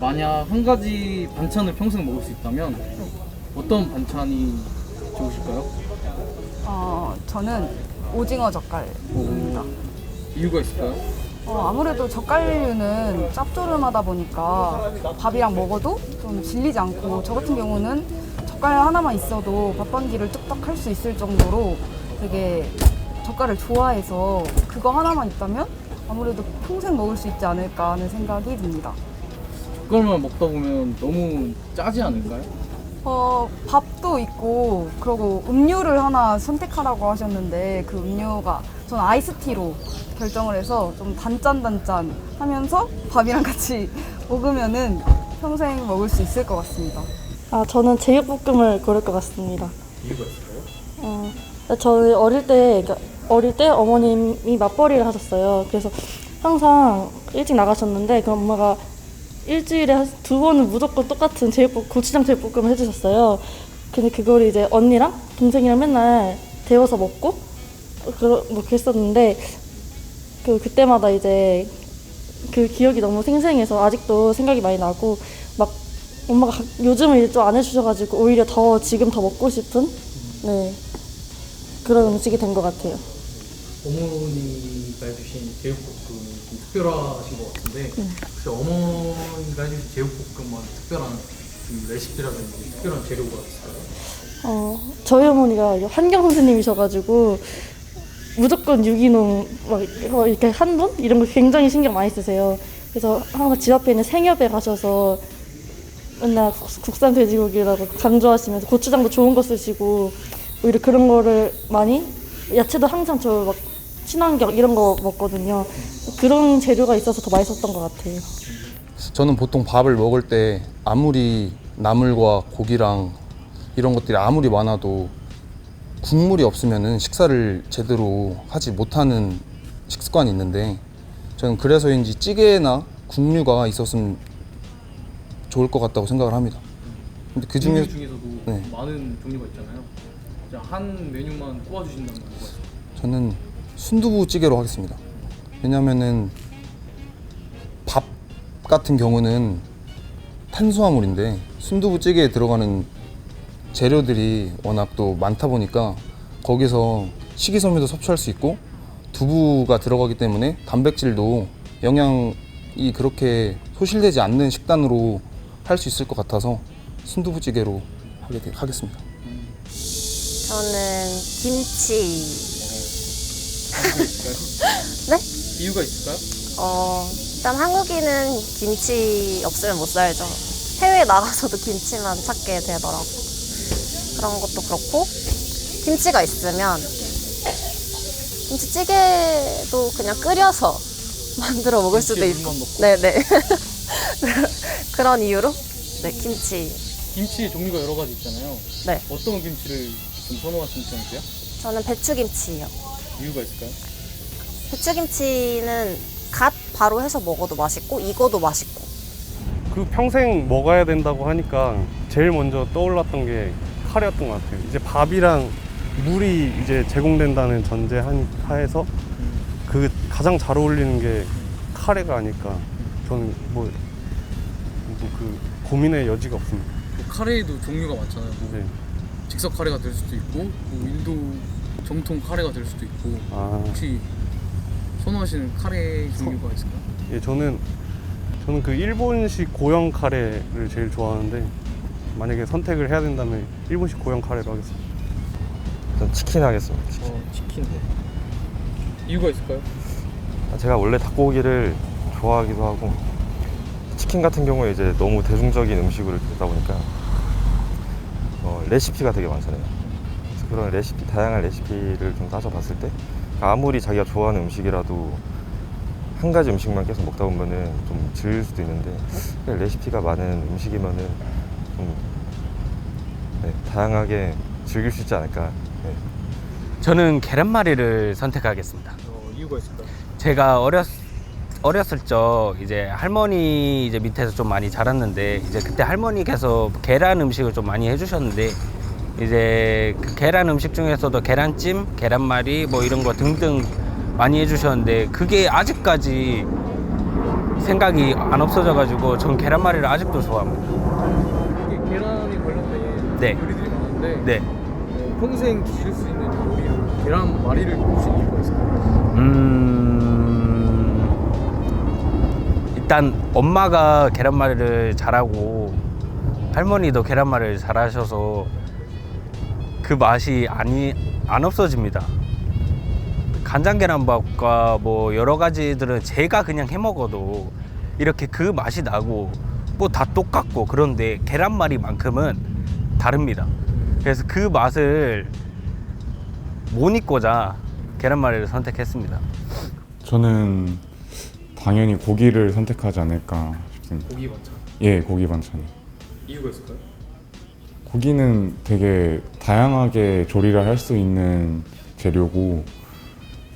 만약 한 가지 반찬을 평생 먹을 수 있다면 어떤 반찬이 좋으실까요? 저는 오징어 젓갈입니다. 이유가 있을까요? 아무래도 젓갈류는 짭조름하다 보니까 밥이랑 먹어도 좀 질리지 않고, 저 같은 경우는 젓갈 하나만 있어도 밥 한 끼를 뚝딱 할 수 있을 정도로 되게 젓갈을 좋아해서 그거 하나만 있다면 아무래도 평생 먹을 수 있지 않을까 하는 생각이 듭니다. 젓갈만 먹다 보면 너무 짜지 않을까요? 밥도 있고, 그리고 음료를 하나 선택하라고 하셨는데 그 음료가 저는 아이스티로 결정을 해서 좀 단짠단짠 하면서 밥이랑 같이 먹으면은 평생 먹을 수 있을 것 같습니다. 저는 제육볶음을 고를 것 같습니다. 이유가 있을까요? 저는 어릴 때 어머님이 맞벌이를 하셨어요. 그래서 항상 일찍 나가셨는데 그 엄마가 일주일에 한 2번은 무조건 똑같은 고추장 제육볶음을 해주셨어요. 근데 그걸 이제 언니랑 동생이랑 맨날 데워서 먹고 뭐 그랬었는데 그때마다 이제 그 기억이 너무 생생해서 아직도 생각이 많이 나고, 막 엄마가 요즘은 이제 좀 안 해주셔가지고 오히려 지금 더 먹고 싶은 그런 음식이 된 것 같아요. 어머니가 해주신 제육볶음 좀 특별하신 것 같은데 혹시 어머니가 해주신 제육볶음만 특별한 좀 레시피라든지 특별한 재료가 있을까요? 저희 어머니가 환경 선생님이셔가지고 무조건 유기농 막 이렇게 한돈 이런 거 굉장히 신경 많이 쓰세요. 그래서 항상 집 앞에 있는 생협에 가셔서 맨날 국산 돼지고기라고 강조하시면서 고추장도 좋은 거 쓰시고 오히려 그런 거를 많이, 야채도 항상 저 막 친환경 이런 거 먹거든요. 그런 재료가 있어서 더 맛있었던 것 같아요. 저는 보통 밥을 먹을 때 아무리 나물과 고기랑 이런 것들이 아무리 많아도 국물이 없으면은 식사를 제대로 하지 못하는 식습관이 있는데, 저는 그래서인지 찌개나 국류가 있었으면 좋을 것 같다고 생각을 합니다. 근데 그 종류 중에서도 네. 많은 종류가 있잖아요. 자, 한 메뉴만 꼽아주신다면 뭐가 있을까요? 저는 순두부찌개로 하겠습니다. 왜냐면은 밥 같은 경우는 탄수화물인데 순두부찌개에 들어가는 재료들이 워낙 또 많다 보니까 거기서 식이섬유도 섭취할 수 있고 두부가 들어가기 때문에 단백질도 영양이 그렇게 소실되지 않는 식단으로 할 수 있을 것 같아서 순두부찌개로 하겠습니다. 저는 김치. 있을까요? 네? 이유가 있을까요? 일단 한국인은 김치 없으면 못 살죠. 해외에 나가서도 김치만 찾게 되더라고. 그런 것도 그렇고, 김치가 있으면 김치찌개도 그냥 끓여서 만들어 먹을 수도 김치에 있고. 물만 넣고. 네네. 그런 이유로 김치. 김치 종류가 여러 가지 있잖아요. 네. 어떤 김치를 좀 선호하시는 편이세요? 저는 배추김치요. 이유가 있을까요? 배추김치는 갓 바로 해서 먹어도 맛있고 익어도 맛있고. 그 평생 먹어야 된다고 하니까 제일 먼저 떠올랐던 게 카레였던 것 같아요. 이제 밥이랑 물이 이제 제공된다는 전제 하에서 그 가장 잘 어울리는 게 카레가 아닐까. 저는 그 고민의 여지가 없습니다. 카레에도 종류가 많잖아요. 네. 즉석 카레가 될 수도 있고 뭐 인도 정통 카레가 될 수도 있고 혹시 선호하시는 카레 종류가 있을까요? 예, 저는 그 일본식 고형 카레를 제일 좋아하는데, 만약에 선택을 해야 된다면 일본식 고형 카레로 하겠습니다. 전 치킨 하겠습니다. 치킨. 이유가 있을까요? 제가 원래 닭고기를 좋아하기도 하고, 치킨 같은 경우에 이제 너무 대중적인 음식으로 되다 보니까 레시피가 되게 많잖아요. 그래서 그런 다양한 레시피를 좀 따져봤을 때 아무리 자기가 좋아하는 음식이라도 한 가지 음식만 계속 먹다 보면은 좀 질릴 수도 있는데, 레시피가 많은 음식이면은 좀 다양하게 즐길 수 있지 않을까. 네. 저는 계란말이를 선택하겠습니다. 이유가 있을까요? 제가 어렸을 적 이제 할머니 이제 밑에서 좀 많이 자랐는데, 이제 그때 할머니께서 계란 음식을 좀 많이 해주셨는데, 이제 그 계란 음식 중에서도 계란찜, 계란말이 뭐 이런 거 등등 많이 해주셨는데, 그게 아직까지 생각이 안 없어져가지고 전 계란말이를 아직도 좋아합니다. 이게 계란이 관련된 네. 요리들이 많은데 네. 평생 드실 수 있는 요리로 계란말이를 꼽을 수 있는 이유가 있을까요? 일단 엄마가 계란말이를 잘하고 할머니도 계란말이를 잘하셔서 그 맛이 안 없어집니다. 간장 계란밥과 뭐 여러 가지들은 제가 그냥 해 먹어도 이렇게 그 맛이 나고 뭐 다 똑같고, 그런데 계란말이만큼은 다릅니다. 그래서 그 맛을 못 잊고자 계란말이를 선택했습니다. 저는 당연히 고기를 선택하지 않을까 싶습니다. 고기 반찬. 예, 고기 반찬. 이유가 있을까요? 고기는 되게 다양하게 조리를 할 수 있는 재료고,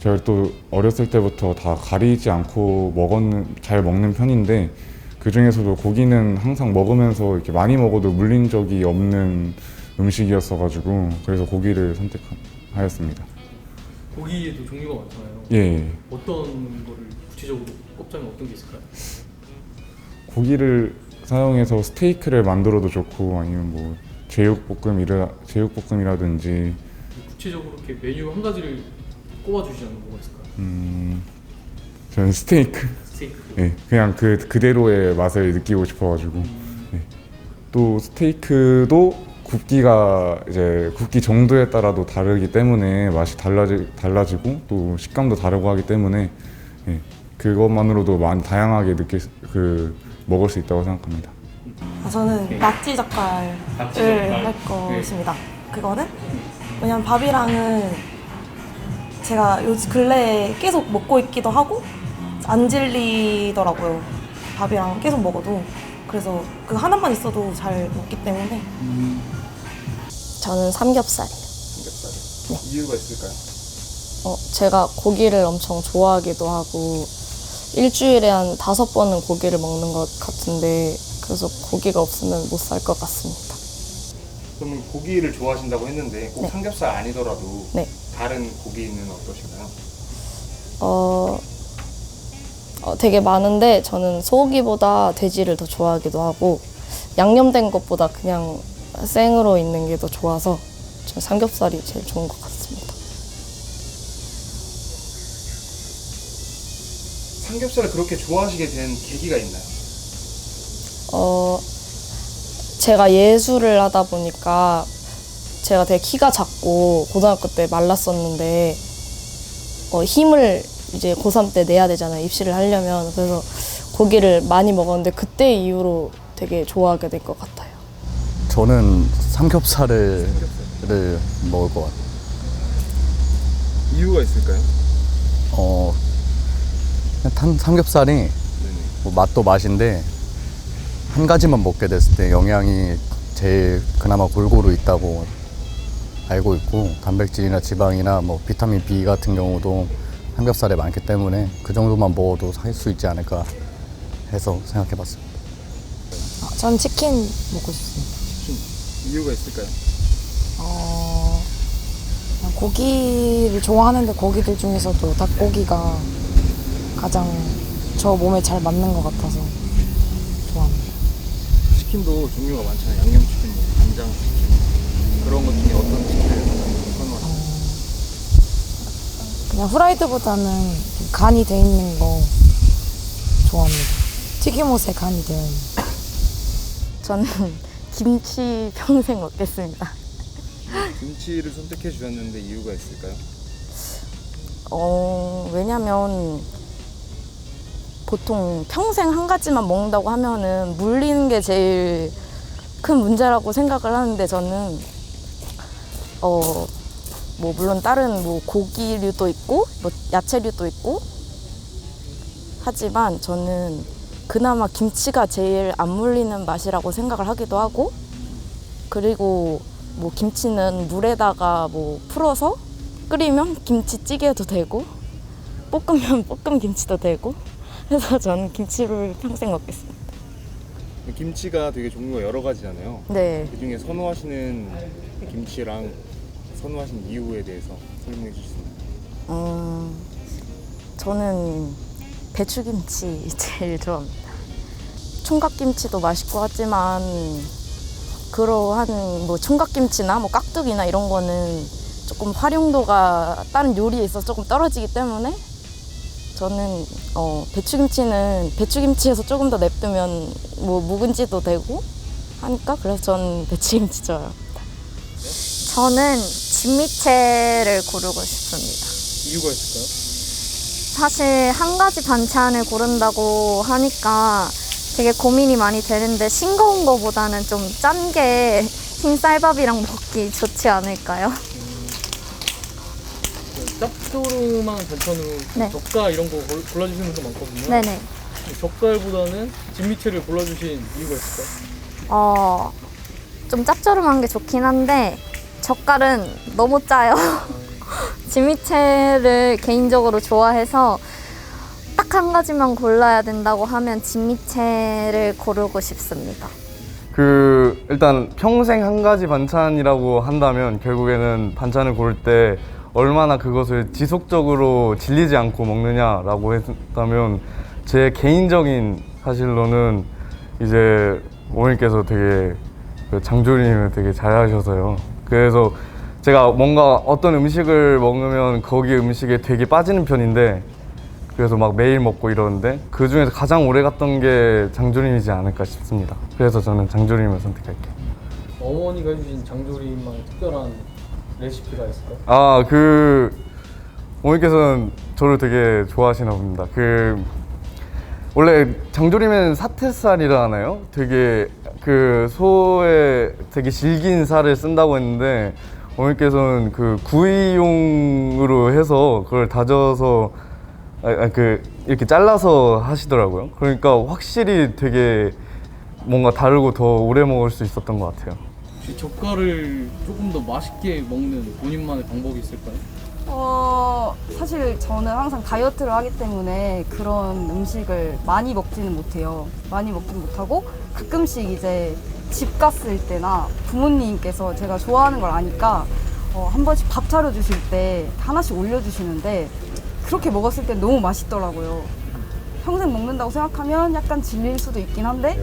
제가 또 어렸을 때부터 다 가리지 않고 잘 먹는 편인데, 그 중에서도 고기는 항상 먹으면서 이렇게 많이 먹어도 물린 적이 없는 음식이었어가지고, 그래서 고기를 선택하였습니다. 고기에도 종류가 많잖아요. 예, 어떤 거를 구체적으로 꼽자면 어떤 게 있을까요? 고기를 사용해서 스테이크를 만들어도 좋고, 아니면 뭐 제육볶음이라든지. 구체적으로 이렇게 메뉴 한 가지를 꼽아주시자면 뭐가 있을까요? 저는 스테이크. 스테이크. 예, 그냥 그대로의 맛을 느끼고 싶어가지고. 예. 또 스테이크도 굽기 정도에 따라도 다르기 때문에 맛이 달라지고 또 식감도 다르고 하기 때문에, 예, 그것만으로도 많이 다양하게 먹을 수 있다고 생각합니다. 저는 낙지 젓갈을 할 것입니다. 그거는 왜냐면 밥이랑은 제가 요 근래에 계속 먹고 있기도 하고 안 질리더라고요. 밥이랑 계속 먹어도. 그래서 그 하나만 있어도 잘 먹기 때문에. 저는 삼겹살이요. 이유가 있을까요? 제가 고기를 엄청 좋아하기도 하고 일주일에 한 5번은 고기를 먹는 것 같은데, 그래서 고기가 없으면 못 살 것 같습니다. 그러면 고기를 좋아하신다고 했는데 꼭 네. 삼겹살 아니더라도 네. 다른 고기는 어떠신가요? 되게 많은데 저는 소고기보다 돼지를 더 좋아하기도 하고 양념된 것보다 그냥 생으로 있는 게 더 좋아서 저는 삼겹살이 제일 좋은 것 같습니다. 삼겹살을 그렇게 좋아하시게 된 계기가 있나요? 제가 예술을 하다 보니까 제가 되게 키가 작고 고등학교 때 말랐었는데 힘을 이제 고3 때 내야 되잖아요, 입시를 하려면. 그래서 고기를 많이 먹었는데 그때 이후로 되게 좋아하게 된 것 같아요. 저는 삼겹살을 먹을 것 같아요. 이유가 있을까요? 삼겹살이 뭐 맛도 맛인데 한 가지만 먹게 됐을 때 영양이 제일 그나마 골고루 있다고 알고 있고, 단백질이나 지방이나 뭐 비타민 B 같은 경우도 삼겹살에 많기 때문에 그 정도만 먹어도 살 수 있지 않을까 해서 생각해봤습니다. 전 치킨 먹고 싶습니다. 이유가 있을까요? 고기를 좋아하는데 고기들 중에서도 닭고기가 가장 저 몸에 잘 맞는 것 같아서 좋아합니다. 치킨도 종류가 많잖아요. 양념치킨, 간장치킨, 그런 것 중에 어떤 치킨을 선호하세요? 그냥 후라이드보다는 간이 돼 있는 거 좋아합니다. 튀김옷에 간이 되어 있는. 저는 김치 평생 먹겠습니다. 김치를 선택해 주셨는데 이유가 있을까요? 왜냐면 보통 평생 한 가지만 먹는다고 하면은 물리는 게 제일 큰 문제라고 생각을 하는데, 저는 뭐 물론 다른 뭐 고기류도 있고 뭐 야채류도 있고 하지만 저는 그나마 김치가 제일 안 물리는 맛이라고 생각을 하기도 하고, 그리고 뭐 김치는 물에다가 뭐 풀어서 끓이면 김치찌개도 되고 볶으면 볶음 김치도 되고 해서 저는 김치를 평생 먹겠습니다. 김치가 되게 종류가 여러 가지잖아요. 네. 그 중에 선호하시는 김치랑 선호하신 이유에 대해서 설명해 주실 수 있나요? 저는 배추김치 제일 좋아합니다. 총각김치도 맛있고 하지만 그러한 뭐 총각김치나 뭐 깍두기나 이런 거는 조금 활용도가 다른 요리에 있어서 조금 떨어지기 때문에 저는 배추김치는 배추김치에서 조금 더 냅두면 뭐 묵은지도 되고 하니까 그래서 저는 배추김치 좋아합니다. 저는 진미채를 고르고 싶습니다. 이유가 있을까요? 사실 한 가지 반찬을 고른다고 하니까 되게 고민이 많이 되는데 싱거운 거보다는 좀 짠 게 흰쌀밥이랑 먹기 좋지 않을까요? 짭조름한 반찬으로 네. 젓갈 이런 거 골라주시는 분도 많거든요. 네네. 젓갈보다는 진미채를 골라주신 이유가 있을까요? 좀 짭조름한 게 좋긴 한데 젓갈은 너무 짜요. 진미채를 개인적으로 좋아해서 딱 한 가지만 골라야 된다고 하면 진미채를 고르고 싶습니다. 일단 평생 한 가지 반찬이라고 한다면 결국에는 반찬을 고를 때 얼마나 그것을 지속적으로 질리지 않고 먹느냐라고 했다면 제 개인적인 사실로는 이제 어머니께서 되게 장조림을 되게 잘하셔서요. 그래서 제가 뭔가 어떤 음식을 먹으면 거기 음식에 되게 빠지는 편인데 그래서 막 매일 먹고 이러는데 그 중에서 가장 오래 갔던 게 장조림이지 않을까 싶습니다. 그래서 저는 장조림을 선택할게요. 어머니가 해주신 장조림만의 특별한 레시피가 있을까요? 어머니께서는 저를 되게 좋아하시나 봅니다. 원래 장조림에는 사태살이라 하나요? 되게 소의 되게 질긴 살을 쓴다고 했는데 어머니께서는 구이용으로 해서 그걸 다져서 이렇게 잘라서 하시더라고요. 그러니까 확실히 되게 뭔가 다르고 더 오래 먹을 수 있었던 것 같아요. 혹시 젓갈을 조금 더 맛있게 먹는 본인만의 방법이 있을까요? 사실 저는 항상 다이어트를 하기 때문에 그런 음식을 많이 먹지는 못해요. 많이 먹지는 못하고 가끔씩 이제 집 갔을 때나 부모님께서 제가 좋아하는 걸 아니까 한 번씩 밥 차려주실 때 하나씩 올려주시는데 그렇게 먹었을 때 너무 맛있더라고요. 평생 먹는다고 생각하면 약간 질릴 수도 있긴 한데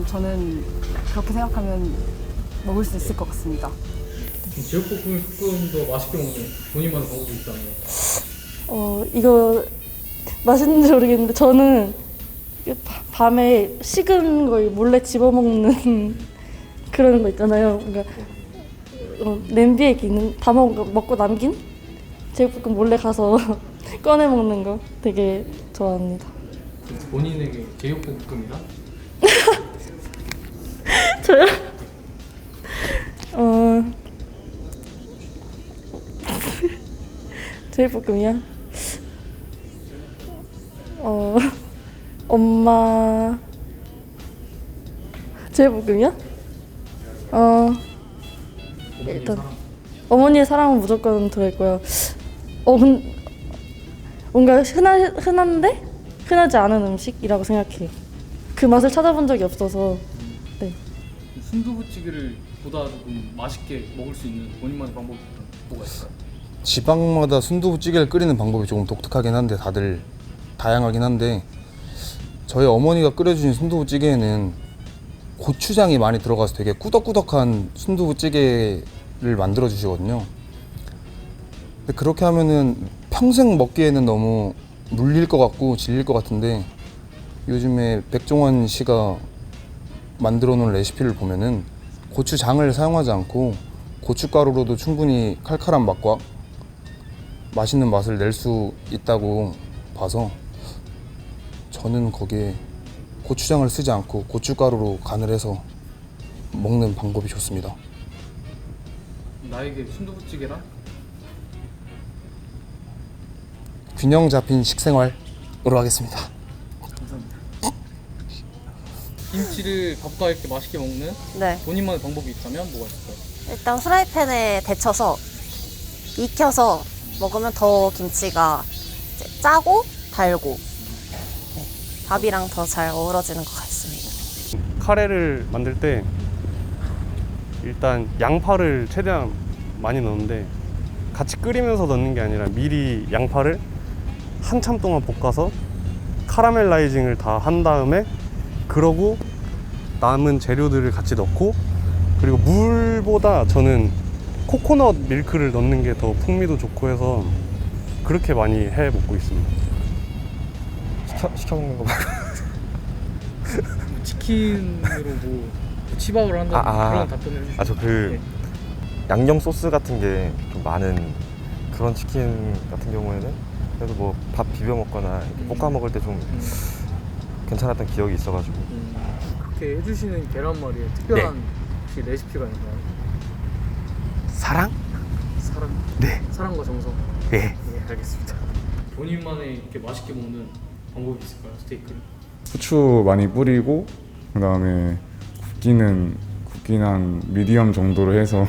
저는 그렇게 생각하면 먹을 수 있을 것 같습니다. 제육볶음을 조금 더 맛있게 먹는 본인만의 방법이 있다면? 이거 맛있는지 모르겠는데 저는 밤에 식은 걸 몰래 집어먹는 그런 거 있잖아요. 그러니까 냄비에 있는 다 먹고 남긴 제육볶음 몰래 가서 꺼내 먹는 거 되게 좋아합니다. 본인에게 제육볶음이란? 저요? 제육볶음이요? 엄마 제육볶음이요? 일단 어머니의 사랑은 무조건 들어있고요. 뭔가 흔한데 흔하지 않은 음식이라고 생각해요. 그 맛을 찾아본 적이 없어서. 네. 순두부찌개를 보다 조금 맛있게 먹을 수 있는 본인만의 방법이 뭐가 있을까요? 지방마다 순두부찌개를 끓이는 방법이 조금 독특하긴 한데 다들 다양하긴 한데 저희 어머니가 끓여주신 순두부찌개에는 고추장이 많이 들어가서 되게 꾸덕꾸덕한 순두부찌개를 만들어 주시거든요. 근데 그렇게 하면은 평생 먹기에는 너무 물릴 것 같고 질릴 것 같은데 요즘에 백종원 씨가 만들어 놓은 레시피를 보면은 고추장을 사용하지 않고 고춧가루로도 충분히 칼칼한 맛과 맛있는 맛을 낼 수 있다고 봐서 저는 거기에 고추장을 쓰지 않고 고춧가루로 간을 해서 먹는 방법이 좋습니다. 나에게 순두부찌개란? 균형 잡힌 식생활으로 하겠습니다. 감사합니다. 김치를 밥과 이렇게 맛있게 먹는 네. 본인만의 방법이 있다면 뭐가 있을까요? 일단 후라이팬에 데쳐서 익혀서 먹으면 더 김치가 이제 짜고 달고 네, 밥이랑 더 잘 어우러지는 것 같습니다. 카레를 만들 때 일단 양파를 최대한 많이 넣는데 같이 끓이면서 넣는 게 아니라 미리 양파를 한참 동안 볶아서 카라멜라이징을 다 한 다음에 그러고 남은 재료들을 같이 넣고 그리고 물보다 저는 코코넛 밀크를 넣는 게 더 풍미도 좋고 해서 그렇게 많이 해 먹고 있습니다. 시켜 먹는 거 말고 치킨으로 뭐 치밥을 한다는 그런 답변을 해주시죠. 저 그 양념 소스 같은 게 좀 많은 그런 치킨 같은 경우에는 그래도 뭐 밥 비벼 먹거나 이렇게 볶아 먹을 때 좀 괜찮았던 기억이 있어가지고 그렇게 해주시는 계란말이에 특별한 혹시 레시피가 있나요? 사랑? 사랑? 네. 사랑과 정성? 예. 네, 알겠습니다. 본인만의 이렇게 맛있게 먹는 방법이 있을까요? 스테이크를? 후추 많이 뿌리고 그다음에 굽기는 한 미디엄 정도로 해서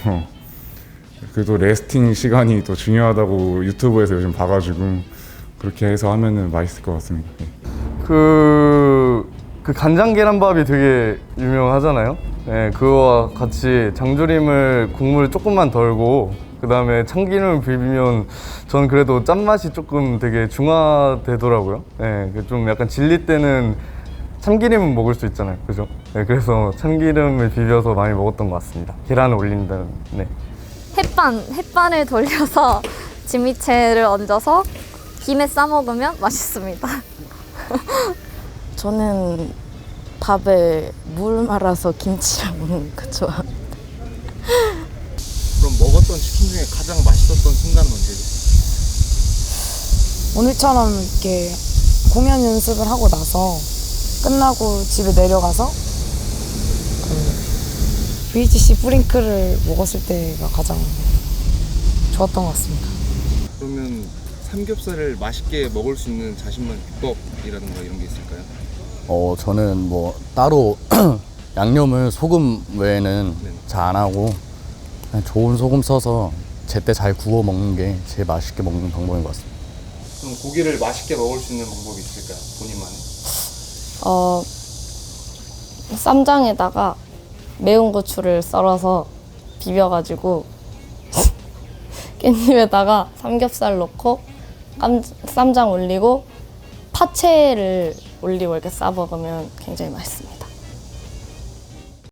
그래도 레스팅 시간이 또 중요하다고 유튜브에서 요즘 봐가지고 그렇게 해서 하면은 맛있을 것 같습니다. 네. 그 간장 계란밥이 되게 유명하잖아요. 네, 그거와 같이 장조림을 국물 조금만 덜고 그 다음에 참기름을 비비면 저는 그래도 짠맛이 조금 되게 중화되더라고요. 네, 좀 약간 질릴 때는 참기름은 먹을 수 있잖아요. 그죠? 네, 그래서 참기름을 비벼서 많이 먹었던 것 같습니다. 계란을 올린다는. 네. 햇반을 돌려서 진미채를 얹어서 김에 싸 먹으면 맛있습니다. 저는 밥에 물 말아서 김치랑 먹는 거 좋아합니다. 그럼 먹었던 치킨 중에 가장 맛있었던 순간은 언제죠? 오늘처럼 이렇게 공연 연습을 하고 나서 끝나고 집에 내려가서 그 VGC 뿌링클을 먹었을 때가 가장 좋았던 것 같습니다. 그러면 삼겹살을 맛있게 먹을 수 있는 자신만의 비법이라든가 이런 게 있을까요? 저는 뭐 따로 양념을 소금 외에는 잘 안 하고 그냥 좋은 소금 써서 제때 잘 구워 먹는 게 제일 맛있게 먹는 방법인 것 같습니다. 그럼 고기를 맛있게 먹을 수 있는 방법이 있을까요? 본인만의? 쌈장에다가 매운 고추를 썰어서 비벼가지고 깻잎에다가 삼겹살 넣고 쌈장 올리고 파채를 올리고 이렇게 싸 먹으면 굉장히 맛있습니다.